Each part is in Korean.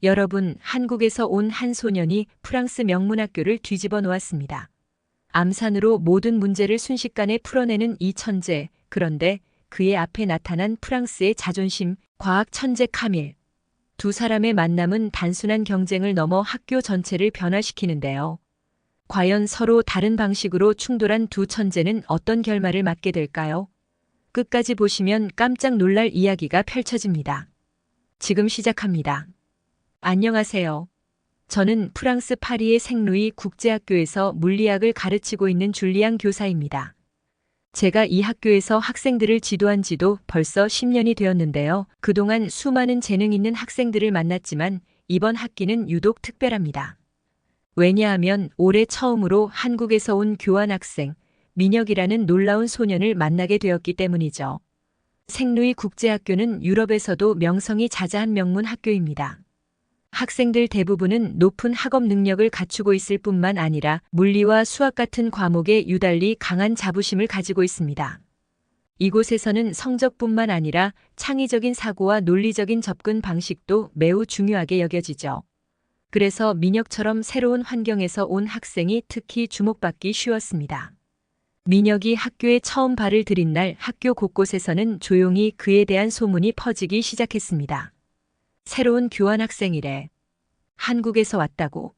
여러분, 한국에서 온 한 소년이 프랑스 명문학교를 뒤집어 놓았습니다. 암산으로 모든 문제를 순식간에 풀어내는 이 천재. 그런데 그의 앞에 나타난 프랑스의 자존심, 과학 천재 카밀. 두 사람의 만남은 단순한 경쟁을 넘어 학교 전체를 변화시키는데요. 과연 서로 다른 방식으로 충돌한 두 천재는 어떤 결말을 맞게 될까요? 끝까지 보시면 깜짝 놀랄 이야기가 펼쳐집니다. 지금 시작합니다. 안녕하세요. 저는 프랑스 파리의 생루이 국제학교에서 물리학을 가르치고 있는 줄리앙 교사입니다. 제가 이 학교에서 학생들을 지도한 지도 벌써 10년이 되었는데요. 그동안 수많은 재능 있는 학생들을 만났지만 이번 학기는 유독 특별합니다. 왜냐하면 올해 처음으로 한국에서 온 교환학생, 민혁이라는 놀라운 소년을 만나게 되었기 때문이죠. 생루이 국제학교는 유럽에서도 명성이 자자한 명문 학교입니다. 학생들 대부분은 높은 학업 능력을 갖추고 있을 뿐만 아니라 물리와 수학 같은 과목에 유달리 강한 자부심을 가지고 있습니다. 이곳에서는 성적뿐만 아니라 창의적인 사고와 논리적인 접근 방식도 매우 중요하게 여겨지죠. 그래서 민혁처럼 새로운 환경에서 온 학생이 특히 주목받기 쉬웠습니다. 민혁이 학교에 처음 발을 들인 날 학교 곳곳에서는 조용히 그에 대한 소문이 퍼지기 시작했습니다. 새로운 교환학생이래. 한국에서 왔다고.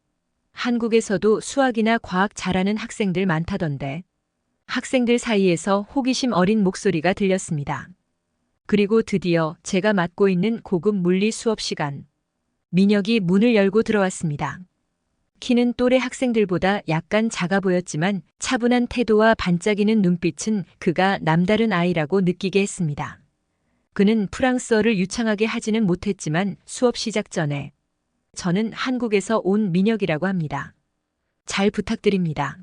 한국에서도 수학이나 과학 잘하는 학생들 많다던데. 학생들 사이에서 호기심 어린 목소리가 들렸습니다. 그리고 드디어 제가 맡고 있는 고급 물리 수업 시간. 민혁이 문을 열고 들어왔습니다. 키는 또래 학생들보다 약간 작아 보였지만 차분한 태도와 반짝이는 눈빛은 그가 남다른 아이라고 느끼게 했습니다. 그는 프랑스어를 유창하게 하지는 못했지만 수업 시작 전에 저는 한국에서 온 민혁이라고 합니다. 잘 부탁드립니다.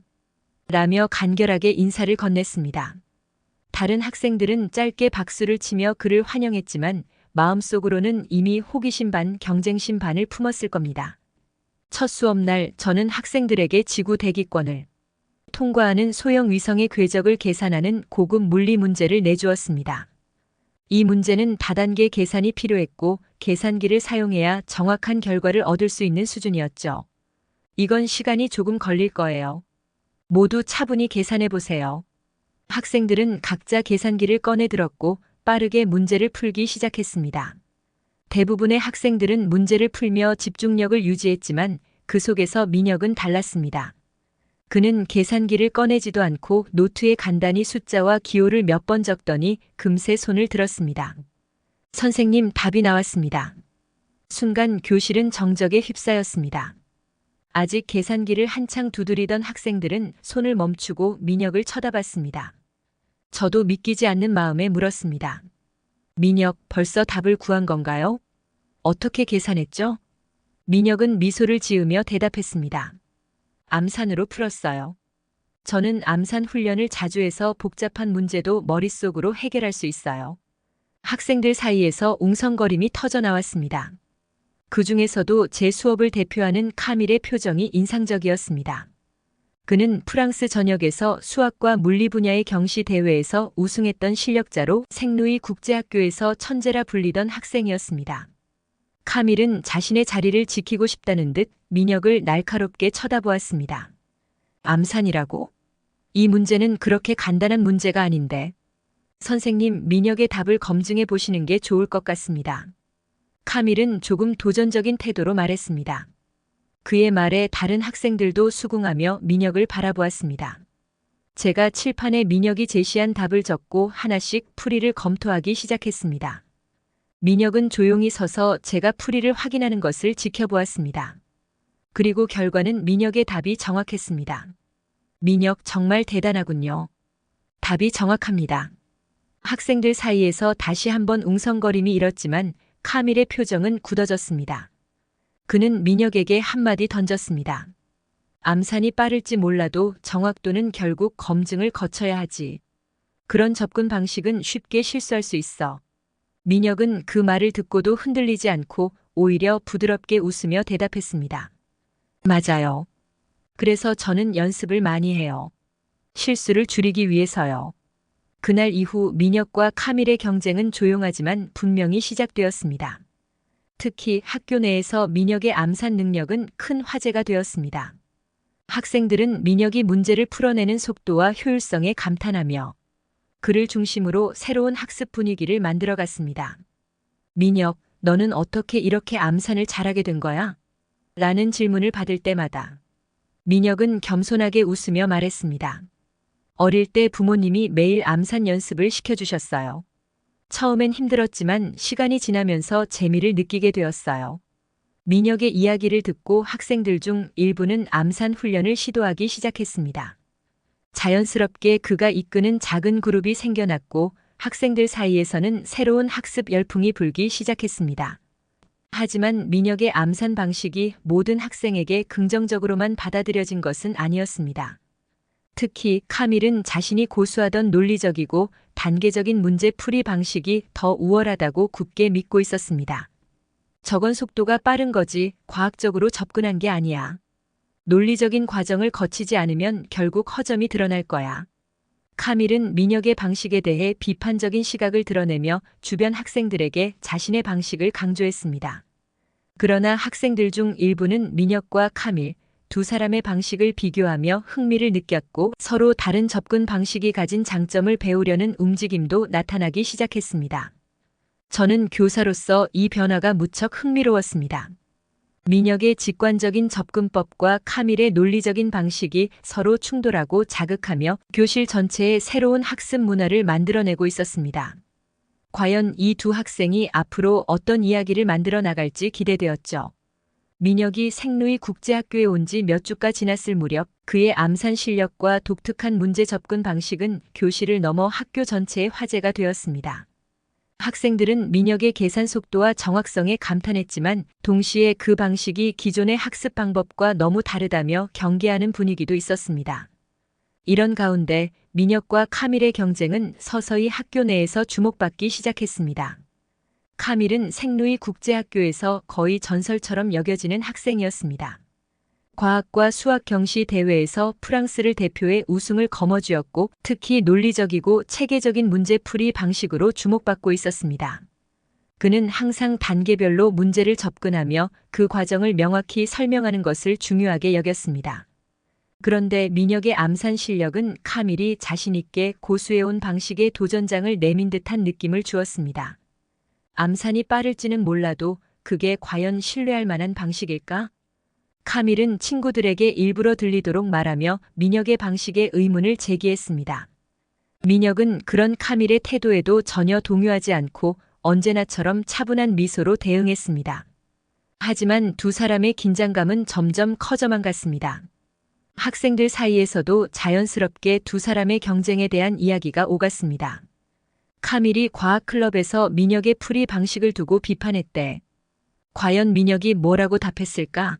라며 간결하게 인사를 건넸습니다. 다른 학생들은 짧게 박수를 치며 그를 환영했지만 마음속으로는 이미 호기심 반 경쟁심 반을 품었을 겁니다. 첫 수업날 저는 학생들에게 지구 대기권을 통과하는 소형 위성의 궤적을 계산하는 고급 물리 문제를 내주었습니다. 이 문제는 다단계 계산이 필요했고 계산기를 사용해야 정확한 결과를 얻을 수 있는 수준이었죠. 이건 시간이 조금 걸릴 거예요. 모두 차분히 계산해 보세요. 학생들은 각자 계산기를 꺼내 들었고 빠르게 문제를 풀기 시작했습니다. 대부분의 학생들은 문제를 풀며 집중력을 유지했지만 그 속에서 민혁은 달랐습니다. 그는 계산기를 꺼내지도 않고 노트에 간단히 숫자와 기호를 몇 번 적더니 금세 손을 들었습니다. 선생님, 답이 나왔습니다. 순간 교실은 정적에 휩싸였습니다. 아직 계산기를 한창 두드리던 학생들은 손을 멈추고 민혁을 쳐다봤습니다. 저도 믿기지 않는 마음에 물었습니다. 민혁, 벌써 답을 구한 건가요? 어떻게 계산했죠? 민혁은 미소를 지으며 대답했습니다. 암산으로 풀었어요. 저는 암산 훈련을 자주 해서 복잡한 문제도 머릿속으로 해결할 수 있어요. 학생들 사이에서 웅성거림이 터져 나왔습니다. 그 중에서도 제 수업을 대표하는 카밀의 표정이 인상적이었습니다. 그는 프랑스 전역에서 수학과 물리 분야의 경시 대회에서 우승했던 실력자로 생루이 국제학교에서 천재라 불리던 학생이었습니다. 카밀은 자신의 자리를 지키고 싶다는 듯 민혁을 날카롭게 쳐다보았습니다. 암산이라고? 이 문제는 그렇게 간단한 문제가 아닌데. 선생님, 민혁의 답을 검증해 보시는 게 좋을 것 같습니다. 카밀은 조금 도전적인 태도로 말했습니다. 그의 말에 다른 학생들도 수긍하며 민혁을 바라보았습니다. 제가 칠판에 민혁이 제시한 답을 적고 하나씩 풀이를 검토하기 시작했습니다. 민혁은 조용히 서서 제가 풀이를 확인하는 것을 지켜보았습니다. 그리고 결과는 민혁의 답이 정확했습니다. 민혁 정말 대단하군요. 답이 정확합니다. 학생들 사이에서 다시 한번 웅성거림이 일었지만 카밀의 표정은 굳어졌습니다. 그는 민혁에게 한마디 던졌습니다. 암산이 빠를지 몰라도 정확도는 결국 검증을 거쳐야 하지. 그런 접근 방식은 쉽게 실수할 수 있어. 민혁은 그 말을 듣고도 흔들리지 않고 오히려 부드럽게 웃으며 대답했습니다. 맞아요. 그래서 저는 연습을 많이 해요. 실수를 줄이기 위해서요. 그날 이후 민혁과 카밀의 경쟁은 조용하지만 분명히 시작되었습니다. 특히 학교 내에서 민혁의 암산 능력은 큰 화제가 되었습니다. 학생들은 민혁이 문제를 풀어내는 속도와 효율성에 감탄하며 그를 중심으로 새로운 학습 분위기를 만들어갔습니다. 민혁, 너는 어떻게 이렇게 암산을 잘하게 된 거야? 라는 질문을 받을 때마다 민혁은 겸손하게 웃으며 말했습니다. 어릴 때 부모님이 매일 암산 연습을 시켜주셨어요. 처음엔 힘들었지만 시간이 지나면서 재미를 느끼게 되었어요. 민혁의 이야기를 듣고 학생들 중 일부는 암산 훈련을 시도하기 시작했습니다. 자연스럽게 그가 이끄는 작은 그룹이 생겨났고 학생들 사이에서는 새로운 학습 열풍이 불기 시작했습니다. 하지만 민혁의 암산 방식이 모든 학생에게 긍정적으로만 받아들여진 것은 아니었습니다. 특히 카밀은 자신이 고수하던 논리적이고 단계적인 문제 풀이 방식이 더 우월하다고 굳게 믿고 있었습니다. 저건 속도가 빠른 거지 과학적으로 접근한 게 아니야. 논리적인 과정을 거치지 않으면 결국 허점이 드러날 거야. 카밀은 민혁의 방식에 대해 비판적인 시각을 드러내며 주변 학생들에게 자신의 방식을 강조했습니다. 그러나 학생들 중 일부는 민혁과 카밀, 두 사람의 방식을 비교하며 흥미를 느꼈고 서로 다른 접근 방식이 가진 장점을 배우려는 움직임도 나타나기 시작했습니다. 저는 교사로서 이 변화가 무척 흥미로웠습니다. 민혁의 직관적인 접근법과 카밀의 논리적인 방식이 서로 충돌하고 자극하며 교실 전체에 새로운 학습 문화를 만들어내고 있었습니다. 과연 이 두 학생이 앞으로 어떤 이야기를 만들어 나갈지 기대되었죠. 민혁이 생루이 국제학교에 온 지 몇 주가 지났을 무렵 그의 암산 실력과 독특한 문제 접근 방식은 교실을 넘어 학교 전체의 화제가 되었습니다. 학생들은 민혁의 계산 속도와 정확성에 감탄했지만 동시에 그 방식이 기존의 학습 방법과 너무 다르다며 경계하는 분위기도 있었습니다. 이런 가운데 민혁과 카밀의 경쟁은 서서히 학교 내에서 주목받기 시작했습니다. 카밀은 생루이 국제학교에서 거의 전설처럼 여겨지는 학생이었습니다. 과학과 수학 경시 대회에서 프랑스를 대표해 우승을 거머쥐었고 특히 논리적이고 체계적인 문제풀이 방식으로 주목받고 있었습니다. 그는 항상 단계별로 문제를 접근하며 그 과정을 명확히 설명하는 것을 중요하게 여겼습니다. 그런데 민혁의 암산 실력은 카밀이 자신 있게 고수해온 방식의 도전장을 내민 듯한 느낌을 주었습니다. 암산이 빠를지는 몰라도 그게 과연 신뢰할 만한 방식일까? 카밀은 친구들에게 일부러 들리도록 말하며 민혁의 방식에 의문을 제기했습니다. 민혁은 그런 카밀의 태도에도 전혀 동요하지 않고 언제나처럼 차분한 미소로 대응했습니다. 하지만 두 사람의 긴장감은 점점 커져만 갔습니다. 학생들 사이에서도 자연스럽게 두 사람의 경쟁에 대한 이야기가 오갔습니다. 카밀이 과학클럽에서 민혁의 풀이 방식을 두고 비판했대. 과연 민혁이 뭐라고 답했을까?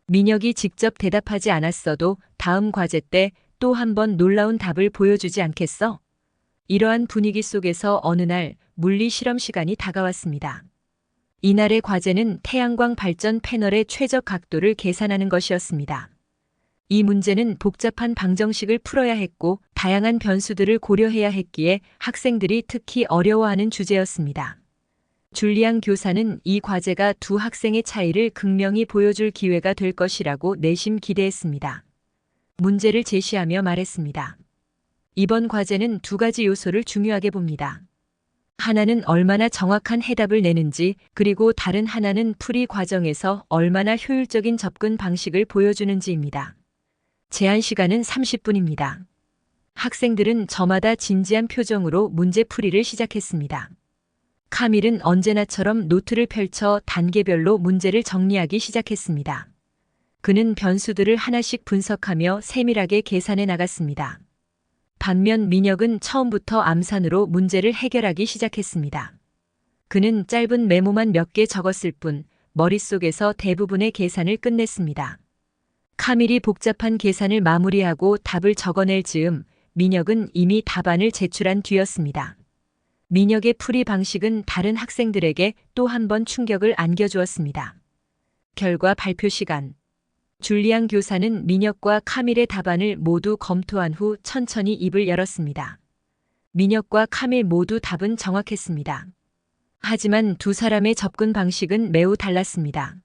민혁이 직접 대답하지 않았어도 다음 과제 때 또 한 번 놀라운 답을 보여주지 않겠어? 이러한 분위기 속에서 어느 날 물리 실험 시간이 다가왔습니다. 이날의 과제는 태양광 발전 패널의 최적 각도를 계산하는 것이었습니다. 이 문제는 복잡한 방정식을 풀어야 했고 다양한 변수들을 고려해야 했기에 학생들이 특히 어려워하는 주제였습니다. 줄리앙 교사는 이 과제가 두 학생의 차이를 극명히 보여줄 기회가 될 것이라고 내심 기대했습니다. 문제를 제시하며 말했습니다. 이번 과제는 두 가지 요소를 중요하게 봅니다. 하나는 얼마나 정확한 해답을 내는지, 그리고 다른 하나는 풀이 과정에서 얼마나 효율적인 접근 방식을 보여주는지입니다. 제한 시간은 30분입니다. 학생들은 저마다 진지한 표정으로 문제 풀이를 시작했습니다. 카밀은 언제나처럼 노트를 펼쳐 단계별로 문제를 정리하기 시작했습니다. 그는 변수들을 하나씩 분석하며 세밀하게 계산해 나갔습니다. 반면 민혁은 처음부터 암산으로 문제를 해결하기 시작했습니다. 그는 짧은 메모만 몇 개 적었을 뿐 머릿속에서 대부분의 계산을 끝냈습니다. 카밀이 복잡한 계산을 마무리하고 답을 적어낼 즈음 민혁은 이미 답안을 제출한 뒤였습니다. 민혁의 풀이 방식은 다른 학생들에게 또 한 번 충격을 안겨주었습니다. 결과 발표 시간. 줄리앙 교사는 민혁과 카밀의 답안을 모두 검토한 후 천천히 입을 열었습니다. 민혁과 카밀 모두 답은 정확했습니다. 하지만 두 사람의 접근 방식은 매우 달랐습니다.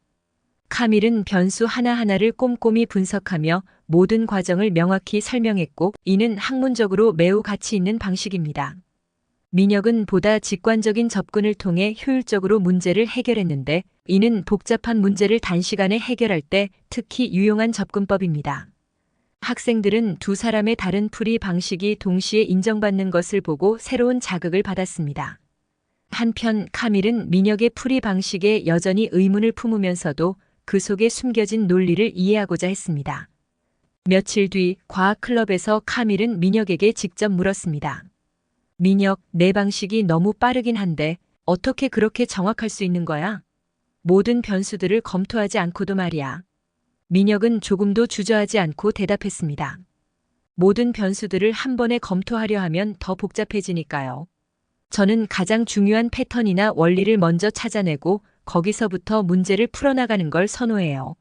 카밀은 변수 하나하나를 꼼꼼히 분석하며 모든 과정을 명확히 설명했고, 이는 학문적으로 매우 가치 있는 방식입니다. 민혁은 보다 직관적인 접근을 통해 효율적으로 문제를 해결했는데, 이는 복잡한 문제를 단시간에 해결할 때 특히 유용한 접근법입니다. 학생들은 두 사람의 다른 풀이 방식이 동시에 인정받는 것을 보고 새로운 자극을 받았습니다. 한편 카밀은 민혁의 풀이 방식에 여전히 의문을 품으면서도 그 속에 숨겨진 논리를 이해하고자 했습니다. 며칠 뒤 과학클럽에서 카밀은 민혁에게 직접 물었습니다. 민혁, 내 방식이 너무 빠르긴 한데 어떻게 그렇게 정확할 수 있는 거야? 모든 변수들을 검토하지 않고도 말이야. 민혁은 조금도 주저하지 않고 대답했습니다. 모든 변수들을 한 번에 검토하려 하면 더 복잡해지니까요. 저는 가장 중요한 패턴이나 원리를 먼저 찾아내고 거기서부터 문제를 풀어나가는 걸 선호해요.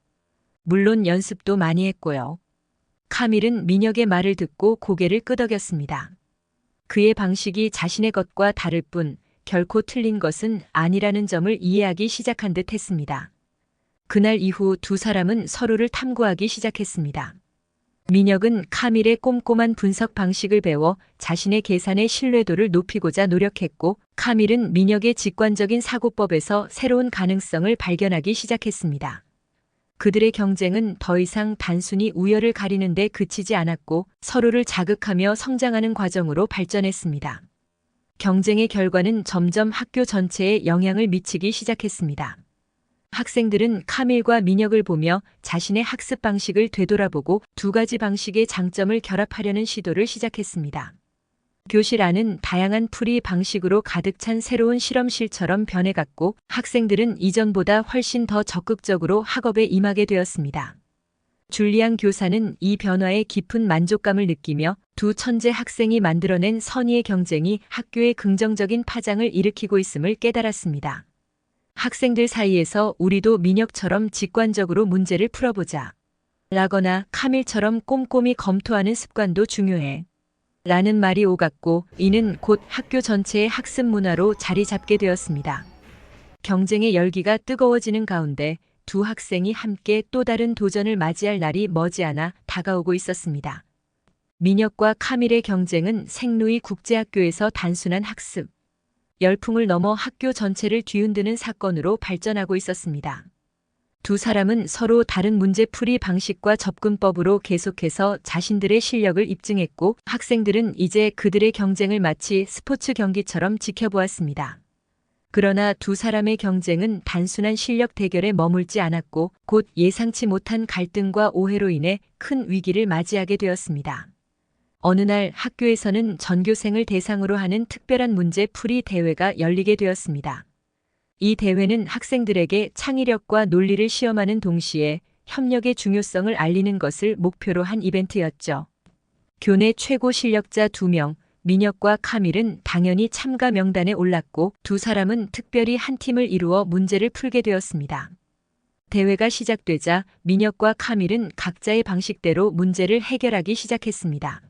물론 연습도 많이 했고요. 카밀은 민혁의 말을 듣고 고개를 끄덕였습니다. 그의 방식이 자신의 것과 다를 뿐 결코 틀린 것은 아니라는 점을 이해하기 시작한 듯 했습니다. 그날 이후 두 사람은 서로를 탐구하기 시작했습니다. 민혁은 카밀의 꼼꼼한 분석 방식을 배워 자신의 계산의 신뢰도를 높이고자 노력했고, 카밀은 민혁의 직관적인 사고법에서 새로운 가능성을 발견하기 시작했습니다. 그들의 경쟁은 더 이상 단순히 우열을 가리는 데 그치지 않았고 서로를 자극하며 성장하는 과정으로 발전했습니다. 경쟁의 결과는 점점 학교 전체에 영향을 미치기 시작했습니다. 학생들은 카밀과 민혁을 보며 자신의 학습 방식을 되돌아보고 두 가지 방식의 장점을 결합하려는 시도를 시작했습니다. 교실 안은 다양한 풀이 방식으로 가득 찬 새로운 실험실처럼 변해갔고, 학생들은 이전보다 훨씬 더 적극적으로 학업에 임하게 되었습니다. 줄리앙 교사는 이 변화에 깊은 만족감을 느끼며 두 천재 학생이 만들어낸 선의의 경쟁이 학교에 긍정적인 파장을 일으키고 있음을 깨달았습니다. 학생들 사이에서 우리도 민혁처럼 직관적으로 문제를 풀어보자. 라거나 카밀처럼 꼼꼼히 검토하는 습관도 중요해. 라는 말이 오갔고, 이는 곧 학교 전체의 학습 문화로 자리 잡게 되었습니다. 경쟁의 열기가 뜨거워지는 가운데 두 학생이 함께 또 다른 도전을 맞이할 날이 머지않아 다가오고 있었습니다. 민혁과 카밀의 경쟁은 생루이 국제학교에서 단순한 학습, 열풍을 넘어 학교 전체를 뒤흔드는 사건으로 발전하고 있었습니다. 두 사람은 서로 다른 문제풀이 방식과 접근법으로 계속해서 자신들의 실력을 입증했고, 학생들은 이제 그들의 경쟁을 마치 스포츠 경기처럼 지켜보았습니다. 그러나 두 사람의 경쟁은 단순한 실력 대결에 머물지 않았고 곧 예상치 못한 갈등과 오해로 인해 큰 위기를 맞이하게 되었습니다. 어느 날 학교에서는 전교생을 대상으로 하는 특별한 문제 풀이 대회가 열리게 되었습니다. 이 대회는 학생들에게 창의력과 논리를 시험하는 동시에 협력의 중요성을 알리는 것을 목표로 한 이벤트였죠. 교내 최고 실력자 2명, 민혁과 카밀은 당연히 참가 명단에 올랐고 두 사람은 특별히 한 팀을 이루어 문제를 풀게 되었습니다. 대회가 시작되자 민혁과 카밀은 각자의 방식대로 문제를 해결하기 시작했습니다.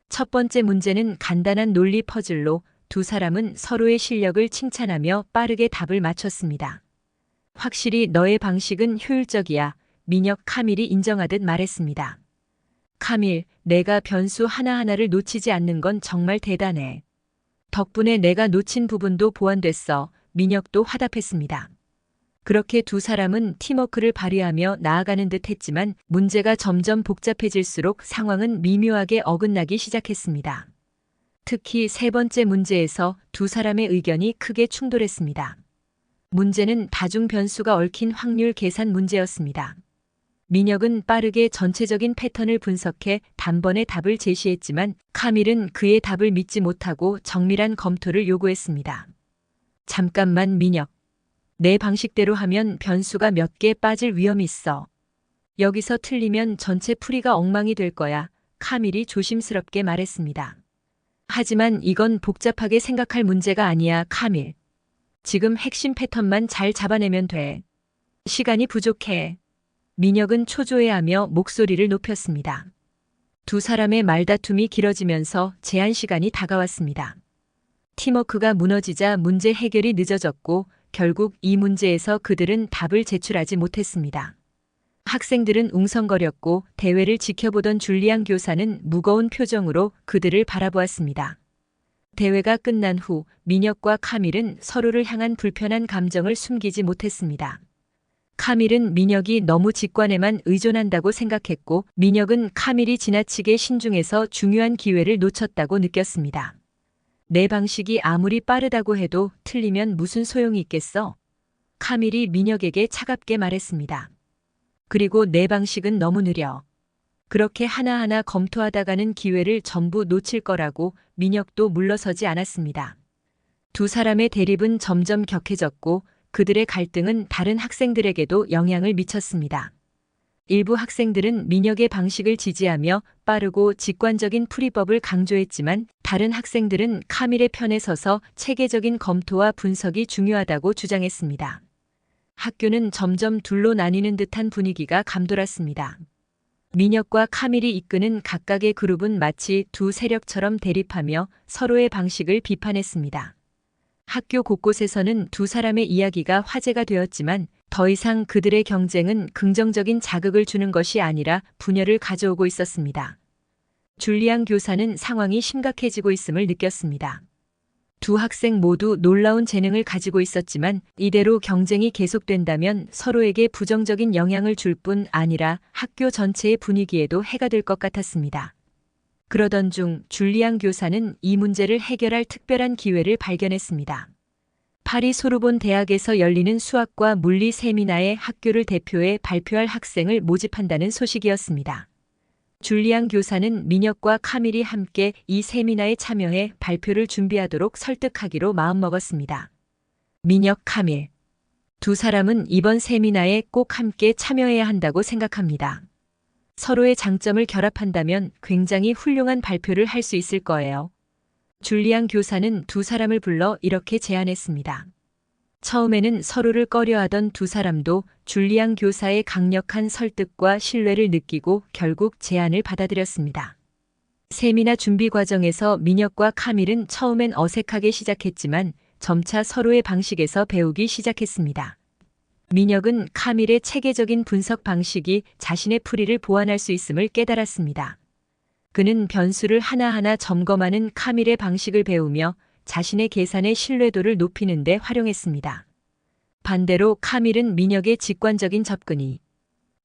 첫 번째 문제는 간단한 논리 퍼즐로 두 사람은 서로의 실력을 칭찬하며 빠르게 답을 맞췄습니다. 확실히 너의 방식은 효율적이야. 민혁 카밀이 인정하듯 말했습니다. 카밀, 내가 변수 하나하나를 놓치지 않는 건 정말 대단해. 덕분에 내가 놓친 부분도 보완됐어. 민혁도 화답했습니다. 그렇게 두 사람은 팀워크를 발휘하며 나아가는 듯 했지만 문제가 점점 복잡해질수록 상황은 미묘하게 어긋나기 시작했습니다. 특히 세 번째 문제에서 두 사람의 의견이 크게 충돌했습니다. 문제는 다중 변수가 얽힌 확률 계산 문제였습니다. 민혁은 빠르게 전체적인 패턴을 분석해 단번에 답을 제시했지만 카밀은 그의 답을 믿지 못하고 정밀한 검토를 요구했습니다. 잠깐만 민혁. 내 방식대로 하면 변수가 몇 개 빠질 위험이 있어. 여기서 틀리면 전체 풀이가 엉망이 될 거야. 카밀이 조심스럽게 말했습니다. 하지만 이건 복잡하게 생각할 문제가 아니야, 카밀. 지금 핵심 패턴만 잘 잡아내면 돼. 시간이 부족해. 민혁은 초조해하며 목소리를 높였습니다. 두 사람의 말다툼이 길어지면서 제한 시간이 다가왔습니다. 팀워크가 무너지자 문제 해결이 늦어졌고 결국 이 문제에서 그들은 답을 제출하지 못했습니다. 학생들은 웅성거렸고 대회를 지켜보던 줄리앙 교사는 무거운 표정으로 그들을 바라보았습니다. 대회가 끝난 후 민혁과 카밀은 서로를 향한 불편한 감정을 숨기지 못했습니다. 카밀은 민혁이 너무 직관에만 의존한다고 생각했고 민혁은 카밀이 지나치게 신중해서 중요한 기회를 놓쳤다고 느꼈습니다. 내 방식이 아무리 빠르다고 해도 틀리면 무슨 소용이 있겠어? 카밀이 민혁에게 차갑게 말했습니다. 그리고 내 방식은 너무 느려. 그렇게 하나하나 검토하다가는 기회를 전부 놓칠 거라고 민혁도 물러서지 않았습니다. 두 사람의 대립은 점점 격해졌고 그들의 갈등은 다른 학생들에게도 영향을 미쳤습니다. 일부 학생들은 민혁의 방식을 지지하며 빠르고 직관적인 풀이법을 강조했지만 다른 학생들은 카밀의 편에 서서 체계적인 검토와 분석이 중요하다고 주장했습니다. 학교는 점점 둘로 나뉘는 듯한 분위기가 감돌았습니다. 민혁과 카밀이 이끄는 각각의 그룹은 마치 두 세력처럼 대립하며 서로의 방식을 비판했습니다. 학교 곳곳에서는 두 사람의 이야기가 화제가 되었지만 더 이상 그들의 경쟁은 긍정적인 자극을 주는 것이 아니라 분열을 가져오고 있었습니다. 줄리앙 교사는 상황이 심각해지고 있음을 느꼈습니다. 두 학생 모두 놀라운 재능을 가지고 있었지만 이대로 경쟁이 계속된다면 서로에게 부정적인 영향을 줄 뿐 아니라 학교 전체의 분위기에도 해가 될 것 같았습니다. 그러던 중 줄리앙 교사는 이 문제를 해결할 특별한 기회를 발견했습니다. 파리 소르본 대학에서 열리는 수학과 물리 세미나에 학교를 대표해 발표할 학생을 모집한다는 소식이었습니다. 줄리앙 교사는 민혁과 카밀이 함께 이 세미나에 참여해 발표를 준비하도록 설득하기로 마음먹었습니다. 민혁, 카밀. 두 사람은 이번 세미나에 꼭 함께 참여해야 한다고 생각합니다. 서로의 장점을 결합한다면 굉장히 훌륭한 발표를 할 수 있을 거예요. 줄리앙 교사는 두 사람을 불러 이렇게 제안했습니다. 처음에는 서로를 꺼려하던 두 사람도 줄리앙 교사의 강력한 설득과 신뢰를 느끼고 결국 제안을 받아들였습니다. 세미나 준비 과정에서 민혁과 카밀은 처음엔 어색하게 시작했지만 점차 서로의 방식에서 배우기 시작했습니다. 민혁은 카밀의 체계적인 분석 방식이 자신의 풀이를 보완할 수 있음을 깨달았습니다. 그는 변수를 하나하나 점검하는 카밀의 방식을 배우며 자신의 계산의 신뢰도를 높이는 데 활용했습니다. 반대로 카밀은 민혁의 직관적인 접근이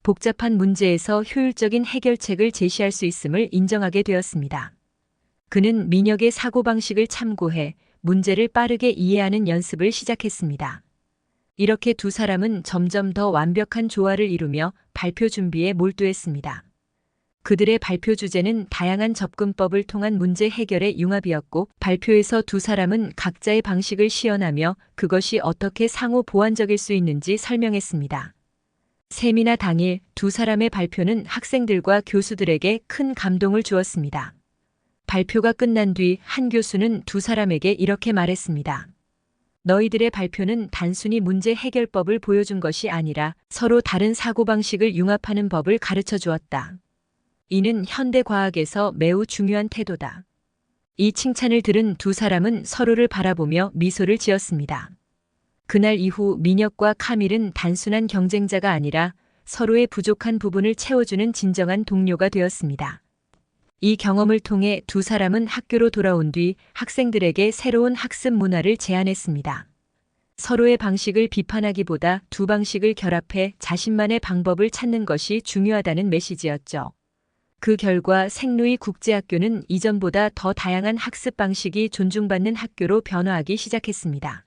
복잡한 문제에서 효율적인 해결책을 제시할 수 있음을 인정하게 되었습니다. 그는 민혁의 사고방식을 참고해 문제를 빠르게 이해하는 연습을 시작했습니다. 이렇게 두 사람은 점점 더 완벽한 조화를 이루며 발표 준비에 몰두했습니다. 그들의 발표 주제는 다양한 접근법을 통한 문제 해결의 융합이었고 발표에서 두 사람은 각자의 방식을 시연하며 그것이 어떻게 상호 보완적일 수 있는지 설명했습니다. 세미나 당일 두 사람의 발표는 학생들과 교수들에게 큰 감동을 주었습니다. 발표가 끝난 뒤 한 교수는 두 사람에게 이렇게 말했습니다. 너희들의 발표는 단순히 문제 해결법을 보여준 것이 아니라 서로 다른 사고방식을 융합하는 법을 가르쳐 주었다. 이는 현대 과학에서 매우 중요한 태도다. 이 칭찬을 들은 두 사람은 서로를 바라보며 미소를 지었습니다. 그날 이후 민혁과 카밀은 단순한 경쟁자가 아니라 서로의 부족한 부분을 채워주는 진정한 동료가 되었습니다. 이 경험을 통해 두 사람은 학교로 돌아온 뒤 학생들에게 새로운 학습 문화를 제안했습니다. 서로의 방식을 비판하기보다 두 방식을 결합해 자신만의 방법을 찾는 것이 중요하다는 메시지였죠. 그 결과 생루이 국제학교는 이전보다 더 다양한 학습 방식이 존중받는 학교로 변화하기 시작했습니다.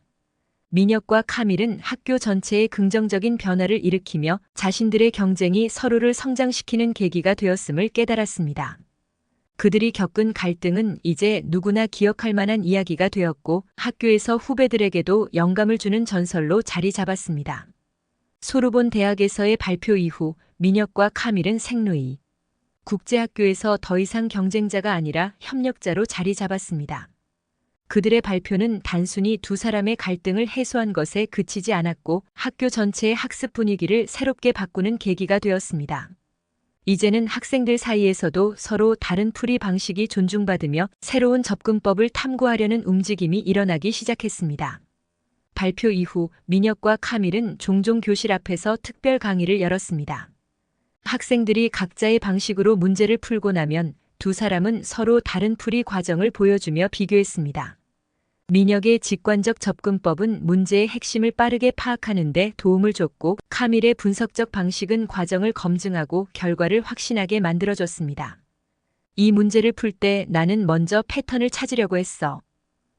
민혁과 카밀은 학교 전체에 긍정적인 변화를 일으키며 자신들의 경쟁이 서로를 성장시키는 계기가 되었음을 깨달았습니다. 그들이 겪은 갈등은 이제 누구나 기억할 만한 이야기가 되었고 학교에서 후배들에게도 영감을 주는 전설로 자리 잡았습니다. 소르본 대학에서의 발표 이후 민혁과 카밀은 생루이 국제학교에서 더 이상 경쟁자가 아니라 협력자로 자리 잡았습니다. 그들의 발표는 단순히 두 사람의 갈등을 해소한 것에 그치지 않았고 학교 전체의 학습 분위기를 새롭게 바꾸는 계기가 되었습니다. 이제는 학생들 사이에서도 서로 다른 풀이 방식이 존중받으며 새로운 접근법을 탐구하려는 움직임이 일어나기 시작했습니다. 발표 이후 민혁과 카밀은 종종 교실 앞에서 특별 강의를 열었습니다. 학생들이 각자의 방식으로 문제를 풀고 나면 두 사람은 서로 다른 풀이 과정을 보여주며 비교했습니다. 민혁의 직관적 접근법은 문제의 핵심을 빠르게 파악하는 데 도움을 줬고, 카밀의 분석적 방식은 과정을 검증하고 결과를 확신하게 만들어줬습니다. 이 문제를 풀 때 나는 먼저 패턴을 찾으려고 했어.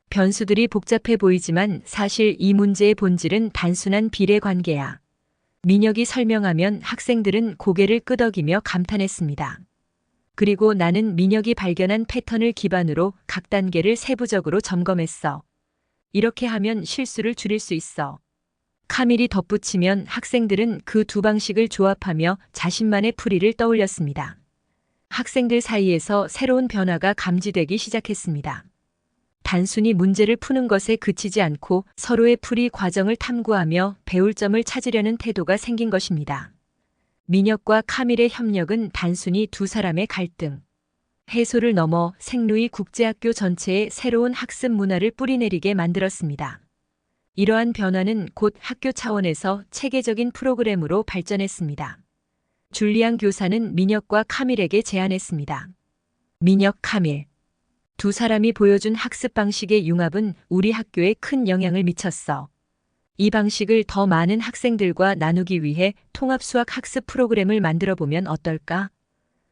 변수들이 복잡해 보이지만 사실 이 문제의 본질은 단순한 비례 관계야. 민혁이 설명하면 학생들은 고개를 끄덕이며 감탄했습니다. 그리고 나는 민혁이 발견한 패턴을 기반으로 각 단계를 세부적으로 점검했어. 이렇게 하면 실수를 줄일 수 있어. 카밀이 덧붙이면 학생들은 그 두 방식을 조합하며 자신만의 풀이를 떠올렸습니다. 학생들 사이에서 새로운 변화가 감지되기 시작했습니다. 단순히 문제를 푸는 것에 그치지 않고 서로의 풀이 과정을 탐구하며 배울 점을 찾으려는 태도가 생긴 것입니다. 민혁과 카밀의 협력은 단순히 두 사람의 갈등, 해소를 넘어 생루이 국제학교 전체에 새로운 학습 문화를 뿌리내리게 만들었습니다. 이러한 변화는 곧 학교 차원에서 체계적인 프로그램으로 발전했습니다. 줄리안 교사는 민혁과 카밀에게 제안했습니다. 민혁, 카밀. 두 사람이 보여준 학습 방식의 융합은 우리 학교에 큰 영향을 미쳤어. 이 방식을 더 많은 학생들과 나누기 위해 통합 수학 학습 프로그램을 만들어 보면 어떨까?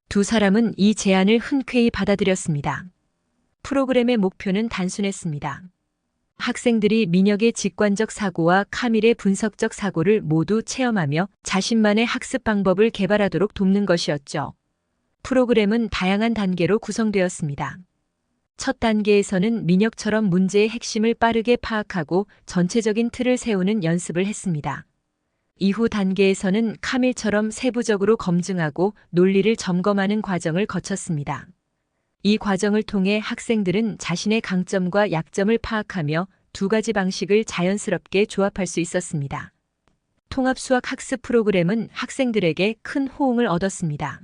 두 사람은 이 제안을 흔쾌히 받아들였습니다. 프로그램의 목표는 단순했습니다. 학생들이 민혁의 직관적 사고와 카밀의 분석적 사고를 모두 체험하며 자신만의 학습 방법을 개발하도록 돕는 것이었죠. 프로그램은 다양한 단계로 구성되었습니다. 첫 단계에서는 민혁처럼 문제의 핵심을 빠르게 파악하고 전체적인 틀을 세우는 연습을 했습니다. 이후 단계에서는 카밀처럼 세부적으로 검증하고 논리를 점검하는 과정을 거쳤습니다. 이 과정을 통해 학생들은 자신의 강점과 약점을 파악하며 두 가지 방식을 자연스럽게 조합할 수 있었습니다. 통합 수학 학습 프로그램은 학생들에게 큰 호응을 얻었습니다.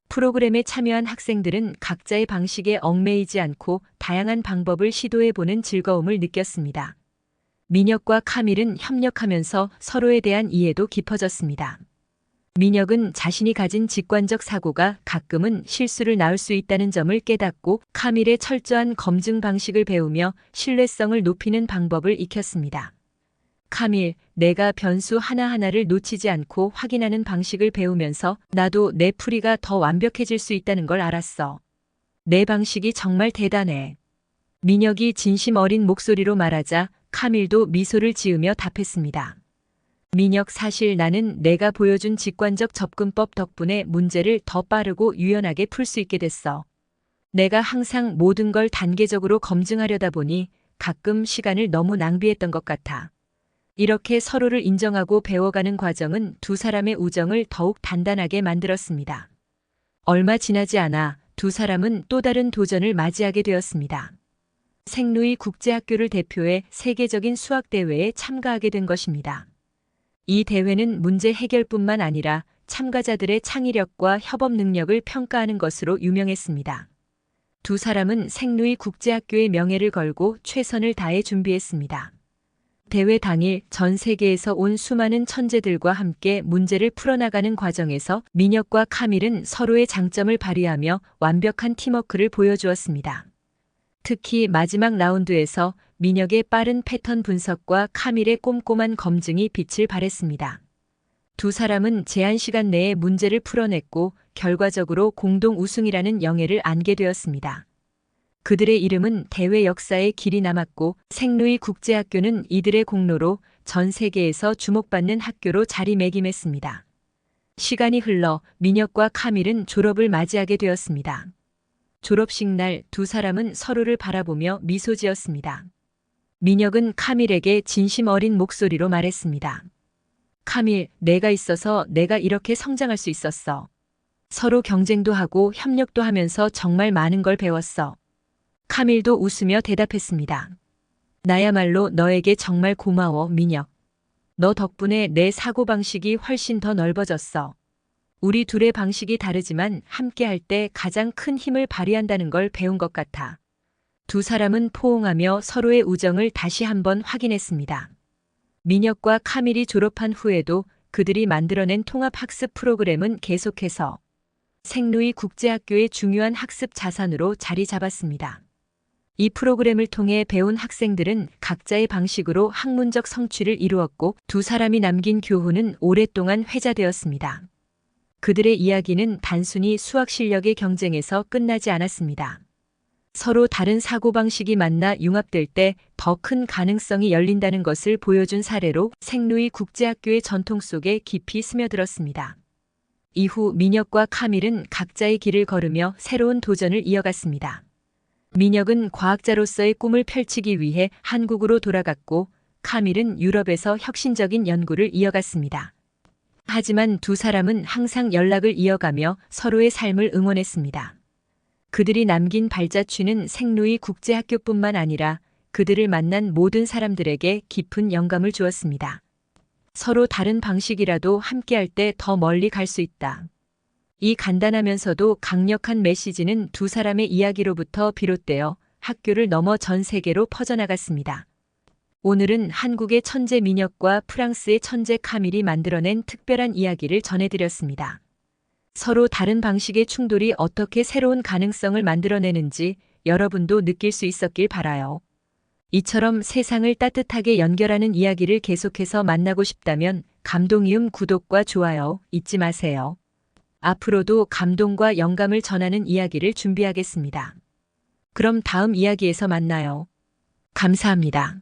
프로그램에 참여한 학생들은 각자의 방식에 얽매이지 않고 다양한 방법을 시도해보는 즐거움을 느꼈습니다. 민혁과 카밀은 협력하면서 서로에 대한 이해도 깊어졌습니다. 민혁은 자신이 가진 직관적 사고가 가끔은 실수를 낳을 수 있다는 점을 깨닫고 카밀의 철저한 검증 방식을 배우며 신뢰성을 높이는 방법을 익혔습니다. 카밀, 내가 변수 하나하나를 놓치지 않고 확인하는 방식을 배우면서 나도 내 풀이가 더 완벽해질 수 있다는 걸 알았어. 내 방식이 정말 대단해. 민혁이 진심 어린 목소리로 말하자 카밀도 미소를 지으며 답했습니다. 민혁, 사실 나는 내가 보여준 직관적 접근법 덕분에 문제를 더 빠르고 유연하게 풀 수 있게 됐어. 내가 항상 모든 걸 단계적으로 검증하려다 보니 가끔 시간을 너무 낭비했던 것 같아. 이렇게 서로를 인정하고 배워가는 과정은 두 사람의 우정을 더욱 단단하게 만들었습니다. 얼마 지나지 않아 두 사람은 또 다른 도전을 맞이하게 되었습니다. 생루이 국제학교를 대표해 세계적인 수학대회에 참가하게 된 것입니다. 이 대회는 문제 해결뿐만 아니라 참가자들의 창의력과 협업 능력을 평가하는 것으로 유명했습니다. 두 사람은 생루이 국제학교의 명예를 걸고 최선을 다해 준비했습니다. 대회 당일 전 세계에서 온 수많은 천재들과 함께 문제를 풀어나가는 과정에서 민혁과 카밀은 서로의 장점을 발휘하며 완벽한 팀워크를 보여주었습니다. 특히 마지막 라운드에서 민혁의 빠른 패턴 분석과 카밀의 꼼꼼한 검증이 빛을 발했습니다. 두 사람은 제한 시간 내에 문제를 풀어냈고 결과적으로 공동 우승이라는 영예를 안게 되었습니다. 그들의 이름은 대회 역사에 길이 남았고 생루이 국제학교는 이들의 공로로 전 세계에서 주목받는 학교로 자리매김했습니다. 시간이 흘러 민혁과 카밀은 졸업을 맞이하게 되었습니다. 졸업식 날 두 사람은 서로를 바라보며 미소 지었습니다. 민혁은 카밀에게 진심 어린 목소리로 말했습니다. 카밀, 내가 있어서 내가 이렇게 성장할 수 있었어. 서로 경쟁도 하고 협력도 하면서 정말 많은 걸 배웠어. 카밀도 웃으며 대답했습니다. 나야말로 너에게 정말 고마워, 민혁. 너 덕분에 내 사고방식이 훨씬 더 넓어졌어. 우리 둘의 방식이 다르지만 함께 할 때 가장 큰 힘을 발휘한다는 걸 배운 것 같아. 두 사람은 포옹하며 서로의 우정을 다시 한번 확인했습니다. 민혁과 카밀이 졸업한 후에도 그들이 만들어낸 통합학습 프로그램은 계속해서 생루이 국제학교의 중요한 학습 자산으로 자리 잡았습니다. 이 프로그램을 통해 배운 학생들은 각자의 방식으로 학문적 성취를 이루었고 두 사람이 남긴 교훈은 오랫동안 회자되었습니다. 그들의 이야기는 단순히 수학 실력의 경쟁에서 끝나지 않았습니다. 서로 다른 사고방식이 만나 융합될 때 더 큰 가능성이 열린다는 것을 보여준 사례로 생루이 국제학교의 전통 속에 깊이 스며들었습니다. 이후 민혁과 카밀은 각자의 길을 걸으며 새로운 도전을 이어갔습니다. 민혁은 과학자로서의 꿈을 펼치기 위해 한국으로 돌아갔고 카밀은 유럽에서 혁신적인 연구를 이어갔습니다. 하지만 두 사람은 항상 연락을 이어가며 서로의 삶을 응원했습니다. 그들이 남긴 발자취는 생루이 국제학교뿐만 아니라 그들을 만난 모든 사람들에게 깊은 영감을 주었습니다. 서로 다른 방식이라도 함께할 때 더 멀리 갈 수 있다. 이 간단하면서도 강력한 메시지는 두 사람의 이야기로부터 비롯되어 학교를 넘어 전 세계로 퍼져나갔습니다. 오늘은 한국의 천재 민혁과 프랑스의 천재 카밀이 만들어낸 특별한 이야기를 전해드렸습니다. 서로 다른 방식의 충돌이 어떻게 새로운 가능성을 만들어내는지 여러분도 느낄 수 있었길 바라요. 이처럼 세상을 따뜻하게 연결하는 이야기를 계속해서 만나고 싶다면 감동이음 구독과 좋아요 잊지 마세요. 앞으로도 감동과 영감을 전하는 이야기를 준비하겠습니다. 그럼 다음 이야기에서 만나요. 감사합니다.